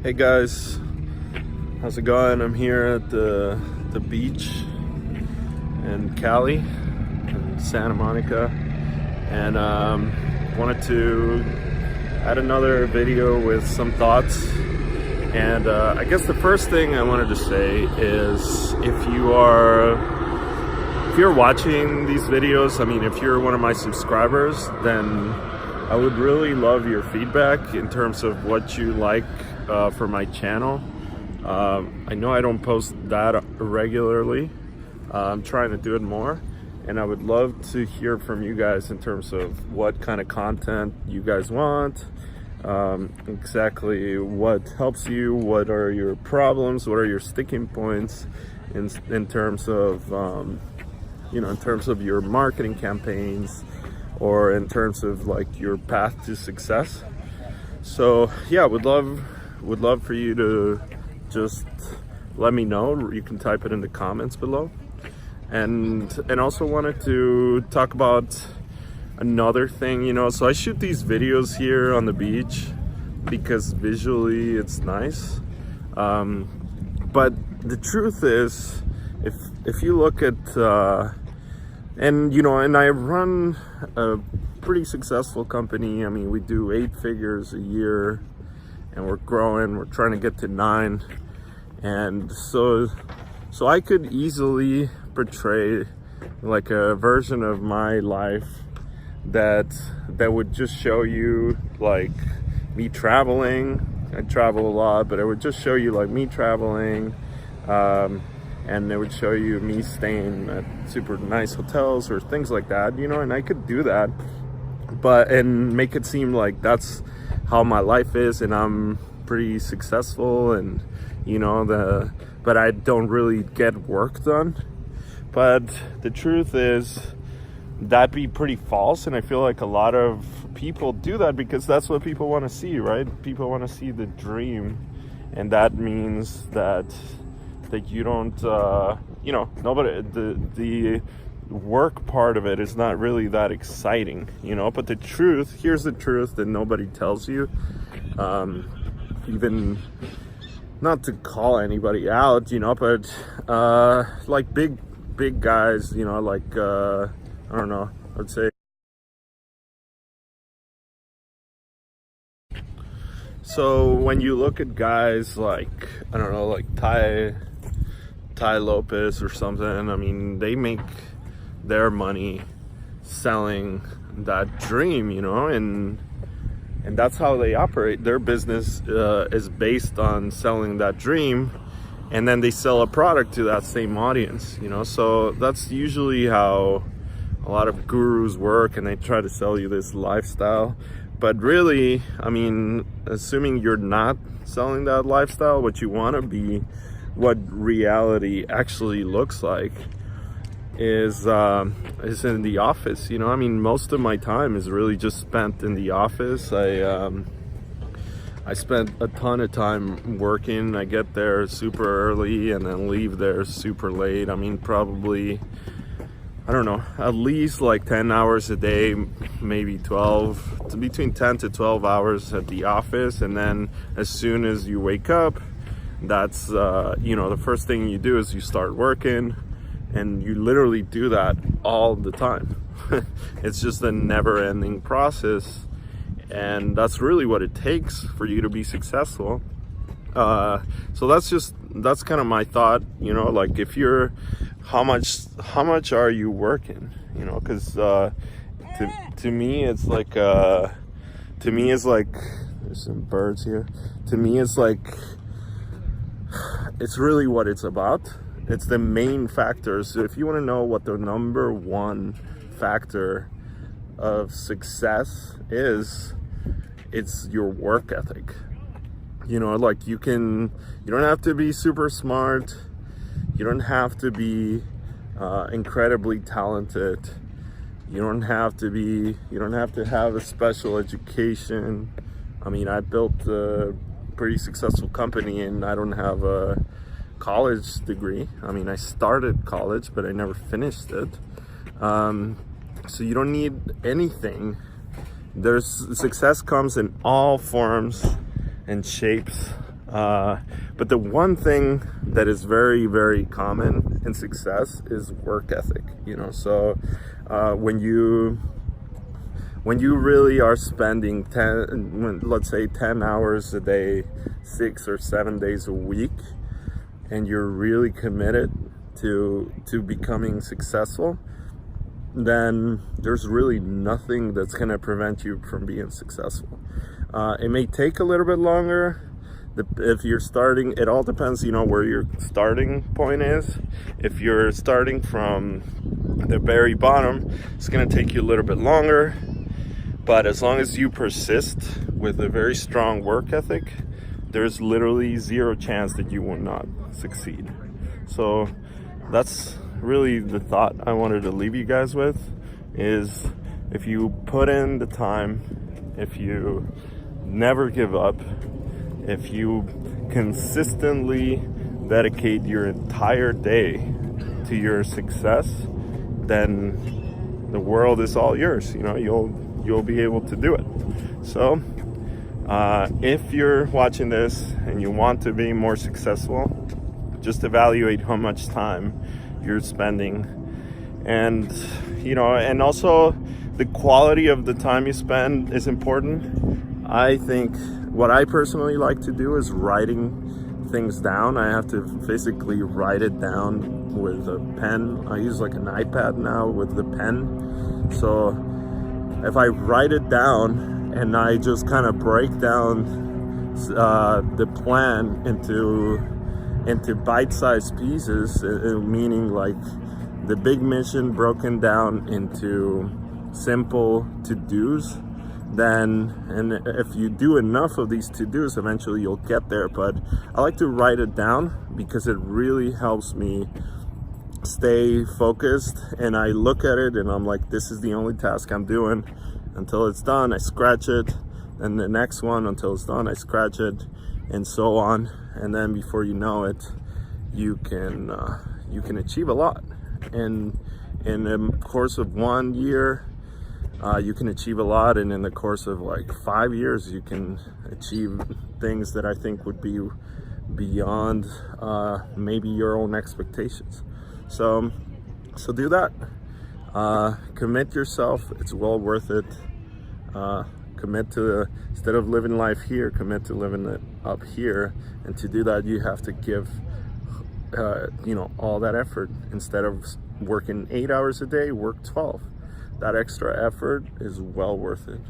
Hey guys, how's it going? I'm here at the beach in Cali, in Santa Monica, and wanted to add another video with some thoughts. And I guess the first thing I wanted to say is if you're watching these videos, I mean, if you're one of my subscribers, then I would really love your feedback in terms of what you like for my channel. I know I don't post that regularly. I'm trying to do it more, and I would love to hear from you guys in terms of what kind of content you guys want, exactly what helps you, what are your problems, what are your sticking points in terms of in terms of your marketing campaigns, or in terms of like your path to success. So yeah, would love for you to just let me know. You can type it in the comments below. And also wanted to talk about another thing, so I shoot these videos here on the beach because visually it's nice. But the truth is, if you look at and I run a pretty successful company. I mean, we do 8 figures a year, and we're growing. We're trying to get to 9, and so I could easily portray like a version of my life that would just show you like me traveling. I travel a lot, but it would just show you like me traveling, and it would show you me staying at super nice hotels or things like that, and I could do that, and make it seem like that's how my life is, and I'm pretty successful, and but I don't really get work done. But the truth is that'd be pretty false, and I feel like a lot of people do that because that's what people want to see, right? People want to see the dream, and that means that you don't nobody, the work part of it is not really that exciting, but here's the truth that nobody tells you, even not to call anybody out, but like big guys, like I don't know, I'd say. So when you look at guys like, I don't know, like Ty Lopez or something, I mean, they make their money selling that dream, and that's how they operate. Their business is based on selling that dream, and then they sell a product to that same audience, so that's usually how a lot of gurus work, and they try to sell you this lifestyle. But really, I mean, assuming you're not selling that lifestyle, what you want to be, what reality actually looks like, is in the office. I mean, most of my time is really just spent in the office. I spent a ton of time working. I get there super early and then leave there super late. I mean, probably, I don't know, at least like 10 hours a day, maybe 12, between 10 to 12 hours at the office. And then as soon as you wake up, that's the first thing you do is you start working, and you literally do that all the time. It's just a never-ending process, and that's really what it takes for you to be successful. So that's kind of my thought, like if you're, how much are you working, because to me it's like there's some birds here. To me it's like, it's really what it's about. It's the main factor. So if you want to know what the number one factor of success is, it's your work ethic. Like you don't have to be super smart. You don't have to be incredibly talented. You don't have to have a special education. I mean, I built a pretty successful company, and I don't have a college degree. I mean, I started college, but I never finished it. So you don't need anything. Success comes in all forms and shapes. But the one thing that is very, very common in success is work ethic, you know. So when you really are spending let's say 10 hours a day, 6 or 7 days a week, and you're really committed to becoming successful, then there's really nothing that's going to prevent you from being successful. It may take a little bit longer. If you're starting, it all depends, you know, where your starting point is. If you're starting from the very bottom, it's going to take you a little bit longer. But as long as you persist with a very strong work ethic, there's literally zero chance that you will not succeed. So that's really the thought I wanted to leave you guys with, is if you put in the time, if you never give up, if you consistently dedicate your entire day to your success, then the world is all yours. You know, you'll be able to do it. So if you're watching this and you want to be more successful, just evaluate how much time you're spending, and you know, and also the quality of the time you spend is important. I think what I personally like to do is writing things down. I have to physically write it down with a pen. I use like an iPad now with the pen. So if I write it down and I just kind of break down the plan into bite-sized pieces, meaning like the big mission broken down into simple to-dos, then, and if you do enough of these to-dos, eventually you'll get there. But I like to write it down because it really helps me stay focused, and I look at it and I'm like, this is the only task I'm doing. Until it's done, I scratch it, and the next one, until it's done, I scratch it, and so on. And then before you know it, you can achieve a lot. And in the course of 1 year, you can achieve a lot, and in the course of like 5 years, you can achieve things that I think would be beyond maybe your own expectations. So do that. Commit yourself. It's well worth it. Commit to, instead of living life here, commit to living it up here. And to do that, you have to give you know, all that effort. Instead of working 8 hours a day, work 12. That extra effort is well worth it.